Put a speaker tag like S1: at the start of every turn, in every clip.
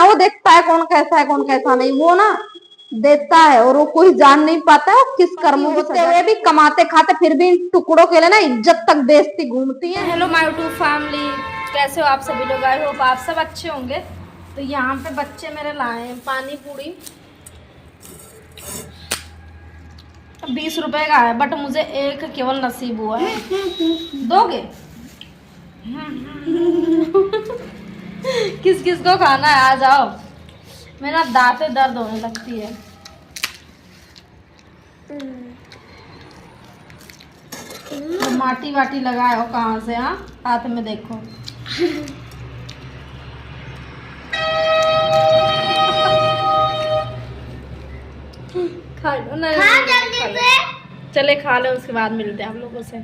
S1: वो देखता है कौन कैसा नहीं, वो ना देता है और वो कोई जान नहीं पाता है किस कर्मों होते हुए भी, कमाते खाते फिर भी इन टुकड़ों के लिए ना इज्जत तक बेचती घूमती है।
S2: हेलो माय यूट्यूब फैमिली, कैसे हो आप सभी लोग? आई होप आप सब अच्छे होंगे। तो यहाँ पे बच्चे मेरे लाए हैं पानी पूरी, 20 रुपए का है, बट मुझे एक केवल नसीब हुआ है। दोगे? किस किस को खाना है? आ जाओ, मेरा दांतें दर्द होने लगती है। तो माटी वाटी लगाए हो कहाँ से? हाँ, हाथ में देखो। खा लो ना, जल्दी से। चले खा लो, उसके बाद मिलते हैं आप लोगों से।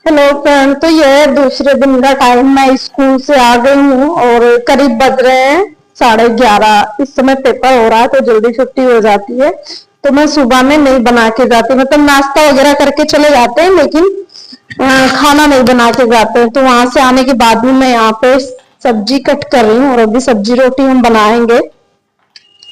S1: हेलो फ्रेंड, तो ये दूसरे दिन का टाइम, मैं स्कूल से आ गई हूँ और करीब बज रहे हैं 11:30। इस समय पेपर हो रहा है तो जल्दी छुट्टी हो जाती है। तो मैं सुबह में नहीं बना के जाती, मतलब नाश्ता वगैरह करके चले जाते हैं, लेकिन खाना नहीं बना के जाते हैं। तो वहां से आने के बाद में मैं यहाँ पे सब्जी कट कर रही हूँ और अभी सब्जी रोटी हम बनाएंगे।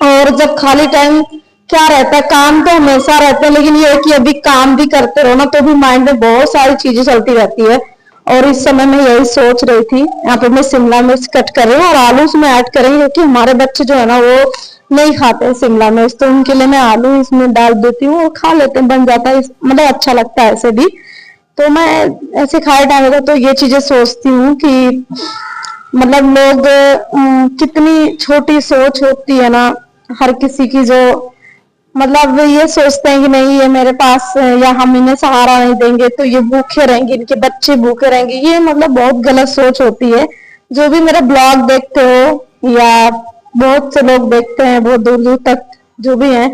S1: और जब खाली टाइम क्या रहता है, काम तो हमेशा रहता है, लेकिन ये है कि अभी काम भी करते रहो ना तो भी माइंड में बहुत सारी चीजें चलती रहती है। और इस समय मैं यही सोच रही थी, यहाँ पे मैं शिमला मिर्च कट कर रही हूँ और आलू उसमें ऐड करेंगे, क्योंकि हमारे बच्चे जो है ना वो नहीं खाते हैं शिमला मिर्च, तो उनके लिए मैं आलू इसमें डाल देती हूँ और खा लेते हैं, बन जाता है, मतलब अच्छा लगता है ऐसे भी। तो मैं ऐसे खाए टाइम तो ये चीजें सोचती हूँ कि मतलब लोग कितनी छोटी सोच होती है ना हर किसी की, जो मतलब ये सोचते हैं कि नहीं ये मेरे पास या हम इन्हें सहारा नहीं देंगे तो ये भूखे रहेंगे, इनके बच्चे भूखे रहेंगे। ये मतलब बहुत गलत सोच होती है। जो भी मेरा ब्लॉग देखते हो या बहुत से लोग देखते हैं बहुत दूर दूर तक जो भी हैं,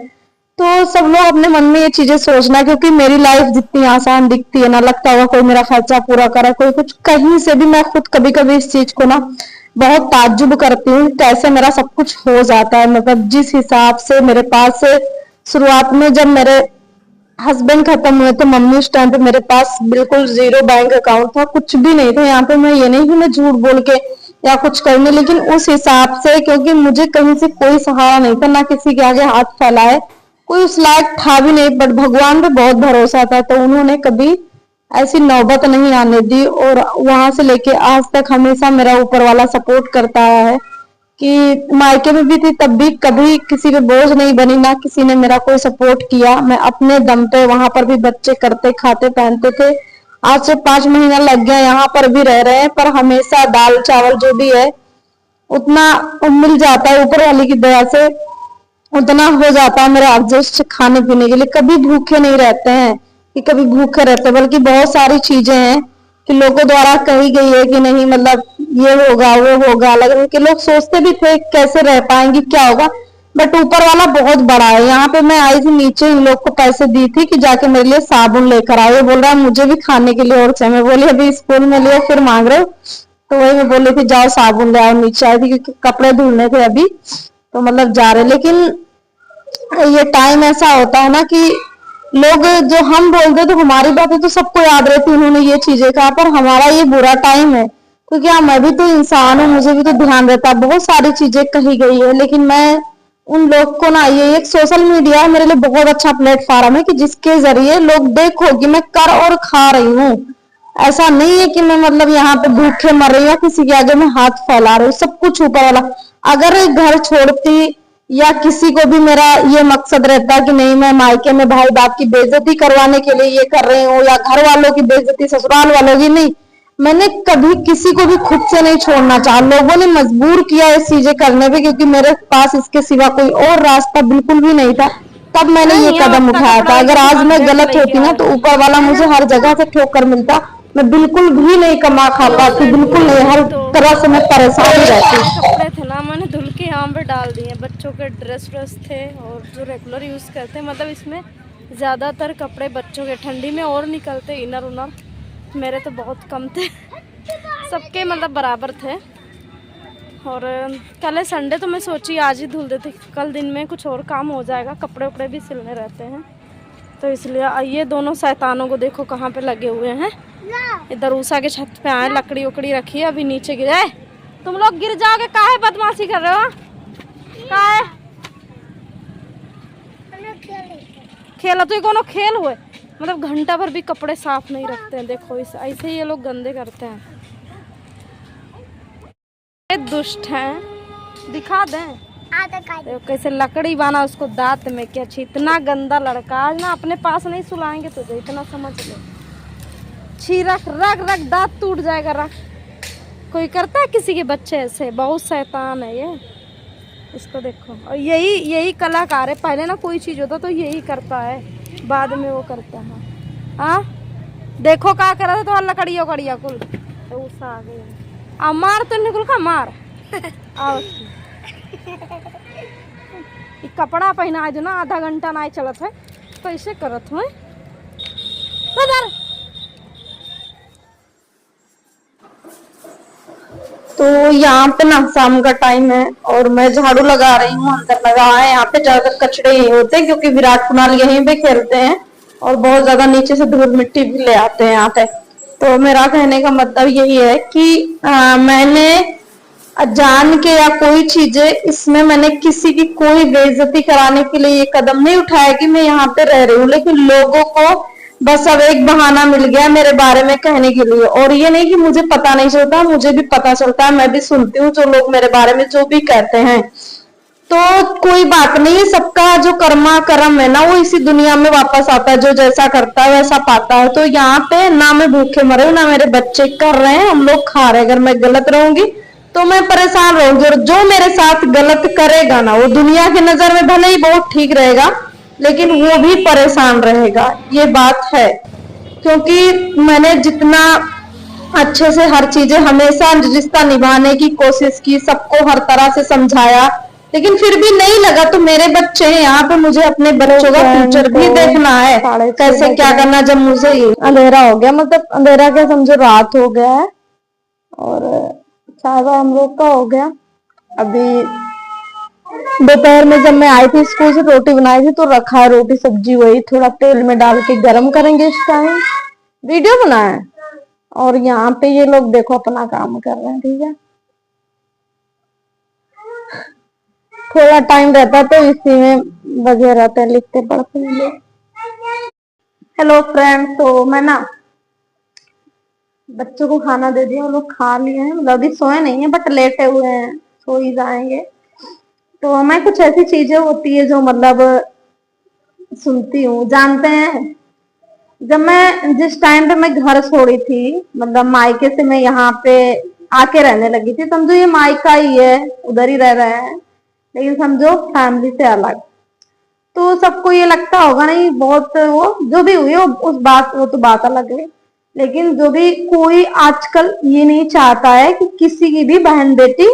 S1: तो सब लोग अपने मन में ये चीजें सोचना, क्योंकि मेरी लाइफ जितनी आसान दिखती है ना, लगता होगा कोई मेरा खर्चा पूरा करे, कोई कुछ, कहीं से भी मैं खुद कभी कभी इस चीज को ना बहुत ताज्जुब करती हूँ कैसे मेरा सब कुछ हो जाता है। मतलब जिस हिसाब से मेरे पास शुरुआत में जब मेरे हस्बैंड खत्म हुए थे, मम्मी उस टाइम पे मेरे पास बिल्कुल जीरो बैंक अकाउंट था, कुछ भी नहीं था। यहाँ पे मैं ये नहीं कि मैं झूठ बोल के या कुछ करने, लेकिन उस हिसाब से, क्योंकि मुझे कहीं से कोई सहारा नहीं था, ना किसी के आगे हाथ फैलाए, कोई उस लायक था भी नहीं, बट भगवान पे बहुत भरोसा था, तो उन्होंने कभी ऐसी नौबत नहीं आने दी। और वहां से लेके आज तक हमेशा मेरा ऊपर वाला सपोर्ट करता आया है कि मायके में भी थी तब भी कभी किसी पे बोझ नहीं बनी, ना किसी ने मेरा कोई सपोर्ट किया। मैं अपने दम पे वहां पर भी बच्चे करते खाते पहनते थे। आज से 5 महीना लग गया, यहाँ पर भी रह रहे हैं, पर हमेशा दाल चावल जो भी है उतना मिल जाता है ऊपर वाले की दया से, उतना हो जाता है मेरा एडजस्ट खाने पीने के लिए। कभी भूखे नहीं रहते हैं कि कभी भूखे रहते, बल्कि बहुत सारी चीजें हैं कि लोगों द्वारा कही गई है कि नहीं मतलब ये होगा वो होगा, अलग के लोग सोचते भी थे कैसे रह पाएंगे क्या होगा, बट ऊपर वाला बहुत बड़ा है। यहाँ पे मैं आई थी नीचे, इन लोग को पैसे दी थी कि जाके मेरे लिए साबुन लेकर आओ, बोल रहा है मुझे भी खाने के लिए और चाहिए। मैं बोली अभी स्कूल में लियो फिर मांग रहे हो, तो वही मैं बोल रही थी जाओ साबुन ले आओ। नीचे आई थी क्योंकि कपड़े धुलने थे अभी, तो मतलब जा रहे। लेकिन ये टाइम ऐसा होता है ना कि लोग जो हम बोलते तो हमारी बातें तो सबको याद रहती, उन्होंने ये चीजें कहा, पर हमारा ये बुरा टाइम है, क्योंकि हाँ मैं भी तो इंसान हूँ, मुझे भी तो ध्यान रहता है, बहुत सारी चीजें कही गई है। लेकिन मैं उन लोग को ना, ये एक सोशल मीडिया मेरे लिए बहुत अच्छा प्लेटफॉर्म है कि जिसके जरिए लोग देखो कि मैं कर और खा रही हूँ। ऐसा नहीं है कि मैं मतलब यहाँ पे भूखे मर रही हूँ या किसी के आगे मैं हाथ फैला रही हूँ, सब कुछ ऊपर वाला। अगर घर छोड़ती या किसी को भी मेरा ये मकसद रहता कि नहीं मैं मायके में भाई बाप की बेइज्जती करवाने के लिए ये कर रही हूँ या घर वालों की बेइज्जती ससुराल वालों की, नहीं, मैंने कभी किसी को भी खुद से नहीं छोड़ना चाहा, लोगों ने मजबूर किया इस चीजें करने पे, क्योंकि मेरे पास इसके सिवा कोई और रास्ता बिल्कुल भी नहीं था, तब मैंने ये कदम उठाया था। अगर आज मैं गलत होती ना तो ऊपर वाला मुझे हर जगह से ठोकर मिलता, मैं बिल्कुल भी नहीं कमा खा पाती, बिल्कुल नहीं, हर तरह से मैं परेशान ही रहती।
S2: कपड़े थे ना, मैंने धुल के यहाँ पे डाल दिए। बच्चों के ड्रेस थे और जो रेगुलर यूज़ करते हैं, मतलब इसमें ज़्यादातर कपड़े बच्चों के ठंडी में और निकलते, इनर उनर मेरे तो बहुत कम थे, सबके मतलब बराबर थे। और कल है संडे, तो मैं सोची आज ही धुल देती, कल दिन में कुछ और काम हो जाएगा, कपड़े उपड़े भी सिलने रहते हैं, तो इसलिए ये दोनों शैतानों को देखो कहाँ पे लगे हुए हैं। इधर उषा के छत पे आए, लकड़ी उकड़ी रखी है, अभी नीचे गिरे। तुम लोग गिर जाओगे, काहे बदमाशी कर रहे हो? काहे खेला तो ये कोनो खेल हुए? मतलब घंटा भर भी कपड़े साफ नहीं रखते हैं। देखो इस ऐसे ये लोग गंदे करते हैं, ये दुष्ट हैं। दिखा दें देखो कैसे लकड़ी बना उसको दांत में क्या छी। इतना गंदा लड़का, आज ना अपने पास नहीं सुलाएंगे तुझे, इतना समझ ले। छी रख रख रख, दांत टूट जाएगा, रख। कोई करता है किसी के बच्चे ऐसे? बहुत शैतान है ये। इसको देखो, और यही कलाकार है। पहले ना कोई चीज होता तो यही करता है, बाद में वो करता है। हाँ देखो क्या कर रहा था, तो लकड़िया उकड़िया कुल तो उषा आ गई। आ मार तो निकुल का मार। आओ ये कपड़ा पहना जो ना आधा घंटा ना चलत है, कैसे करत हो?
S1: तो यहाँ पे ना शाम का टाइम है और मैं झाड़ू लगा रही हूँ। अंदर लगा है, यहाँ पे ज्यादातर कचड़े ही होते हैं क्योंकि विराट कुणाल यहीं पे खेलते हैं और बहुत ज्यादा नीचे से धूल मिट्टी भी ले आते हैं यहाँ पे। तो मेरा कहने का मतलब यही है कि मैंने जान के या कोई चीजें इसमें मैंने किसी की कोई बेइज्जती कराने के लिए ये कदम नहीं उठाया कि मैं यहाँ पे रह रही हूँ, लेकिन लोगों को बस अब एक बहाना मिल गया मेरे बारे में कहने के लिए। और ये नहीं कि मुझे पता नहीं चलता, मुझे भी पता चलता है, मैं भी सुनती हूँ जो लोग मेरे बारे में जो भी कहते हैं। तो कोई बात नहीं, सबका जो कर्म है ना वो इसी दुनिया में वापस आता है, जो जैसा करता है वैसा पाता है। तो यहाँ पे ना मैं भूखे मरे हूँ, ना मेरे बच्चे कर रहे हैं, हम लोग खा रहे हैं। अगर मैं गलत रहूंगी तो मैं परेशान रहूंगी, और जो मेरे साथ गलत करेगा ना वो दुनिया की नजर में भले ही बहुत ठीक रहेगा लेकिन वो भी परेशान रहेगा, ये बात है। क्योंकि मैंने जितना अच्छे से हर चीजें हमेशा रिश्ता निभाने की कोशिश की, सबको हर तरह से समझाया, लेकिन फिर भी नहीं लगा। तो मेरे बच्चे हैं यहाँ पे, मुझे अपने बच्चों का फ्यूचर भी देखना है, कैसे क्या करना। जब मुझे अंधेरा हो गया, मतलब अंधेरा क्या समझो रात हो गया है और चाय हम लोग का हो गया। अभी दोपहर में जब मैं आई थी स्कूल से, रोटी बनाई थी तो रखा है रोटी सब्जी, वही थोड़ा तेल में डाल के गरम करेंगे इस टाइम। वीडियो बनाए और यहाँ पे ये लोग देखो अपना काम कर रहे हैं, ठीक है। थोड़ा टाइम रहता तो इसी में बजे रहते हैं, लिखते पढ़ते हैं लोग। हेलो फ्रेंड, तो मैं ना बच्चों को खाना दे दिया, वो लोग खा लिए हैं, मतलब अभी सोए नहीं है बट लेटे हुए हैं, सो ही जाएंगे। तो मैं कुछ ऐसी चीजें होती है जो मतलब सुनती हूँ, जानते हैं। जब मैं जिस टाइम पे मैं घर छोड़ी थी, मतलब मायके से मैं यहाँ पे आके रहने लगी थी, समझो ये मायका ही है, उधर ही रह रहे हैं, लेकिन समझो फैमिली से अलग। तो सबको ये लगता होगा नहीं, बहुत वो जो भी हुई वो तो बात अलग है। लेकिन जो भी कोई आजकल ये नहीं चाहता है कि किसी की भी बहन बेटी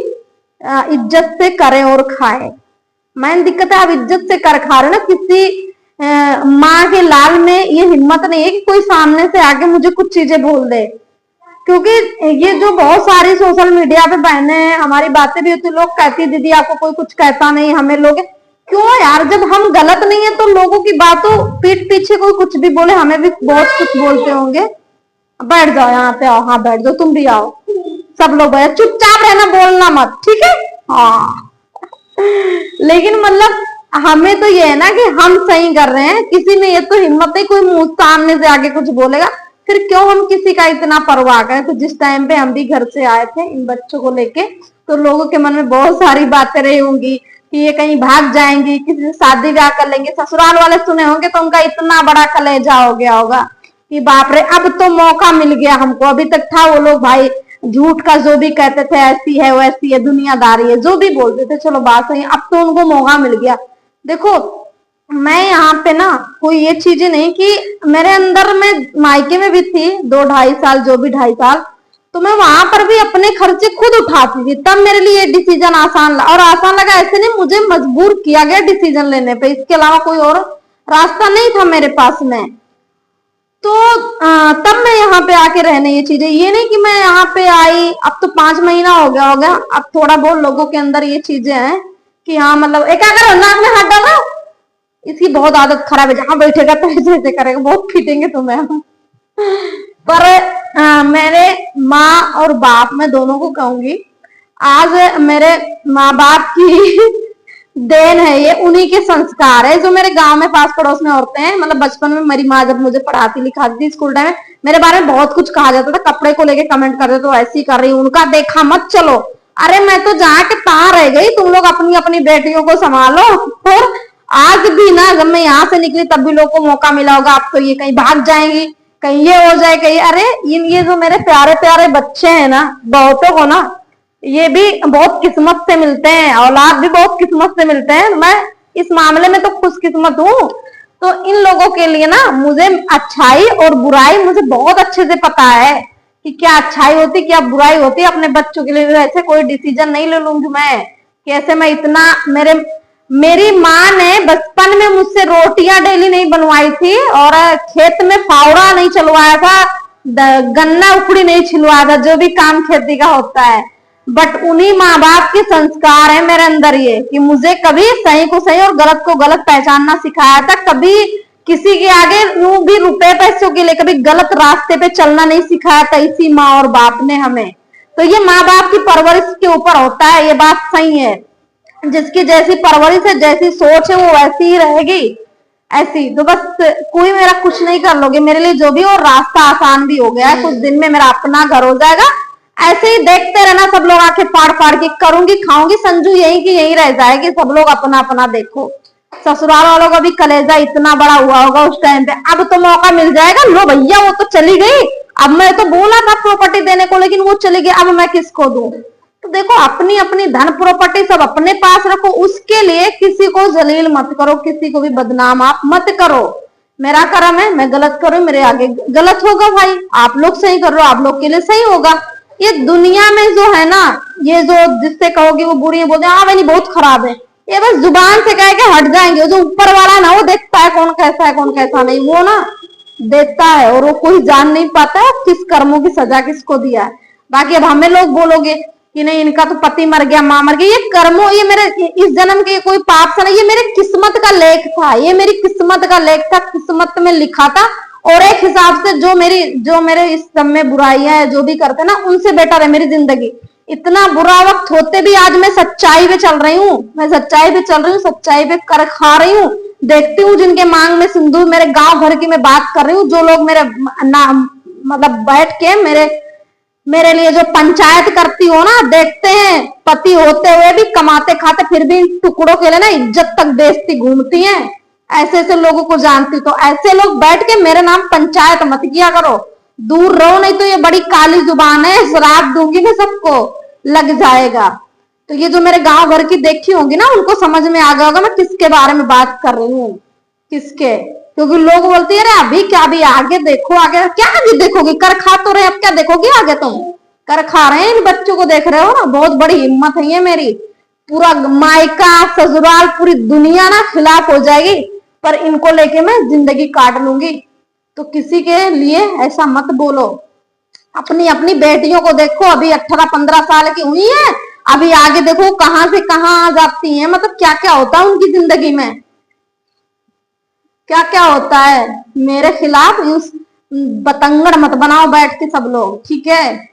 S1: इज्जत से करे और खाए। मैंने दिक्कत है, आप इज्जत से कर खा रहे हो ना, किसी माँ के लाल में ये हिम्मत नहीं है कि कोई सामने से आके मुझे कुछ चीजें बोल दे। क्योंकि ये जो बहुत सारी सोशल मीडिया पे बहने हैं, हमारी बातें भी होती, लोग कहती दीदी आपको कोई कुछ कहता नहीं, हमें लोग क्यों यार, जब हम गलत नहीं है तो लोगों की बातों पीठ पीछे कोई कुछ भी बोले, हमें भी बहुत कुछ बोलते होंगे। बैठ जाओ यहाँ पे, आओ, हाँ बैठ जाओ, तुम भी आओ, सब लोग बैठ, चुपचाप रहना, बोलना मत, ठीक है। हाँ लेकिन मतलब हमें तो ये है ना कि हम सही कर रहे हैं, किसी में ये तो हिम्मत है कोई मुंह सामने से आके कुछ बोलेगा, फिर क्यों हम किसी का इतना परवाह करें। तो जिस टाइम पे हम भी घर से आए थे इन बच्चों को लेके, तो लोगों के मन में बहुत सारी बातें रही होंगी कि ये कहीं भाग जाएंगी, किसी से शादी ब्याह कर लेंगे। ससुराल वाले सुने होंगे तो उनका इतना बड़ा कलेजा हो गया होगा कि बाप रे, अब तो मौका मिल गया हमको। अभी तक था वो लोग भाई झूठ का जो भी कहते थे, ऐसी है वैसी है, दुनियादारी है, जो भी बोलते थे, चलो बात सही। अब तो उनको मौका मिल गया। देखो मैं यहाँ पे ना कोई ये चीजें नहीं कि मेरे अंदर में मायके में भी थी 2-2.5 साल, जो भी 2.5 साल, तो मैं वहां पर भी अपने खर्चे खुद उठाती थी, तब मेरे लिए डिसीजन आसान और आसान लगा। ऐसे नहीं, मुझे मजबूर किया गया डिसीजन लेने पे, इसके अलावा कोई और रास्ता नहीं था मेरे पास में। तो तब मैं यहाँ पे आके रहने, ये चीजें, ये नहीं कि मैं यहाँ पे आई अब तो 5 महीना हो गया होगा, अब थोड़ा बहुत लोगों के अंदर ये चीजें हैं कि हाँ मतलब एक अगर नाक में हाथ डाला, इसकी बहुत आदत खराब है, जहां बैठेगा तो ऐसे ऐसे करेगा, बहुत पीटेंगे तुम्हें। पर मेरे माँ और बाप, मैं दोनों को कहूंगी, आज मेरे माँ बाप की देन है ये, उन्हीं के संस्कार है। जो मेरे गांव में पास पड़ोस में औरतें हैं, मतलब बचपन में मेरी माँ जब मुझे पढ़ाती लिखाती थी स्कूल टाइम में, मेरे बारे में बहुत कुछ कहा जाता था, कपड़े को लेके कमेंट करते तो ऐसी कर रही, उनका देखा मत चलो। अरे मैं तो जहाँ के तहाँ रह गई, तुम लोग अपनी अपनी बेटियों को संभालो। और आज भी ना, जब मैं यहाँ से निकली तब भी लोग को मौका मिला होगा, अब तो ये कहीं भाग जाएंगी, कहीं ये हो जाए, कहीं, अरे ये जो मेरे प्यारे प्यारे बच्चे हैं ना, बहुतों को ना ये भी बहुत किस्मत से मिलते हैं, औलाद भी बहुत किस्मत से मिलते हैं। मैं इस मामले में तो खुशकिस्मत हूँ। तो इन लोगों के लिए ना, मुझे अच्छाई और बुराई मुझे बहुत अच्छे से पता है कि क्या अच्छाई होती, क्या बुराई होती। अपने बच्चों के लिए ऐसे कोई डिसीजन नहीं ले लूंगी मैं, कैसे मैं इतना, मेरी माँ ने बचपन में मुझसे रोटियां डेली नहीं बनवाई थी, और खेत में फावड़ा नहीं चलवाया था, गन्ना उखड़ी नहीं छिलवाया था, जो भी काम खेती का होता है। बट उन्हीं माँ बाप के संस्कार है मेरे अंदर ये, कि मुझे कभी सही को सही और गलत को गलत पहचानना सिखाया था। कभी किसी के आगे यूं भी रुपए पैसों के लिए कभी गलत रास्ते पे चलना नहीं सिखाया था, इसी माँ और बाप ने हमें। तो ये माँ बाप की परवरिश के ऊपर होता है, ये बात सही है। जिसकी जैसी परवरिश है, जैसी सोच है, वो वैसी ही रहेगी। ऐसी तो बस कोई मेरा कुछ नहीं कर लोगे मेरे लिए, जो भी, और रास्ता आसान भी हो गया है, कुछ दिन में मेरा अपना घर हो जाएगा। ऐसे ही देखते रहना, सब लोग आके फाड़ फाड़ के, करूंगी खाऊंगी संजू यही की यही रह जाएगी, सब लोग अपना अपना देखो। ससुराल वालों का भी कलेजा इतना बड़ा हुआ होगा उस टाइम पे, अब तो मौका मिल जाएगा, लो भैया वो तो चली गई, अब मैं तो बोला था प्रॉपर्टी देने को, लेकिन वो चली गई, अब मैं किसको दूं। तो देखो, अपनी अपनी धन प्रॉपर्टी सब अपने पास रखो, उसके लिए किसी को जलील मत करो, किसी को भी बदनाम आप मत करो। मेरा कर्म है, मैं गलत करूं, मेरे आगे गलत होगा भाई, आप लोग सही कर रहे हो, आप लोग के लिए सही होगा। ये दुनिया में जो है ना, ये जो जिससे कहोगे वो बुरी है, बोलते हैं हाँ भाई बहुत खराब है, ये बस जुबान से कह के हट जाएंगे। जो ऊपर वाला है ना, वो देखता है कौन कैसा है कौन कैसा नहीं, वो ना देखता है, और वो कोई जान नहीं पाता है किस कर्मों की सजा किसको दिया है। बाकी अब हमें लोग बोलोगे कि नहीं इनका तो पति मर गया, माँ मर गई, ये कर्मों, ये मेरे इस जन्म के कोई पाप से नहीं, ये मेरे किस्मत का लेख था, ये मेरी किस्मत का लेख था, किस्मत में लिखा था। और एक हिसाब से जो मेरे इस सब में बुराइयां है, जो भी करते ना, उनसे बेटर है मेरी जिंदगी। इतना बुरा वक्त होते भी आज मैं सच्चाई पे चल रही हूँ, मैं सच्चाई पे चल रही हूँ, सच्चाई पे कर खा रही हूँ। देखती हूँ जिनके मांग में सिंदूर, मेरे गांव भर की मैं बात कर रही हूँ, जो लोग मेरे नाम मतलब बैठ के मेरे लिए जो पंचायत करती हो ना, देखते हैं पति होते हुए भी, कमाते खाते फिर भी टुकड़ों के लिए ना इज्जत तक बेचती घूमती हैं। ऐसे ऐसे लोगों को जानती, तो ऐसे लोग बैठ के मेरे नाम पंचायत मत किया करो, दूर रहो, नहीं तो ये बड़ी काली जुबान है, श्राप दूंगी मैं, सबको लग जाएगा। तो ये जो मेरे गांव भर की देखी होंगी ना, उनको समझ में आ गया होगा मैं किसके बारे में बात कर रही हूँ, किसके। क्योंकि लोग बोलते हैं अभी क्या, अभी आगे देखो, आगे क्या अभी देखोगे, कर खा तो रहे, अब क्या देखोगे आगे, तुम कर खा रहे हैं, इन बच्चों को देख रहे हो ना, बहुत बड़ी हिम्मत है ये मेरी। पूरा मायका ससुराल पूरी दुनिया ना खिलाफ हो जाएगी, पर इनको लेके मैं जिंदगी काट लूंगी। तो किसी के लिए ऐसा मत बोलो। अपनी अपनी बेटियों को देखो, अभी 18-15 साल की हुई है, अभी आगे देखो कहां से कहां आ जाती हैं, मतलब क्या क्या होता है उनकी जिंदगी में, क्या क्या होता है। मेरे खिलाफ बतंगड़ मत बनाओ बैठ के सब लोग, ठीक है।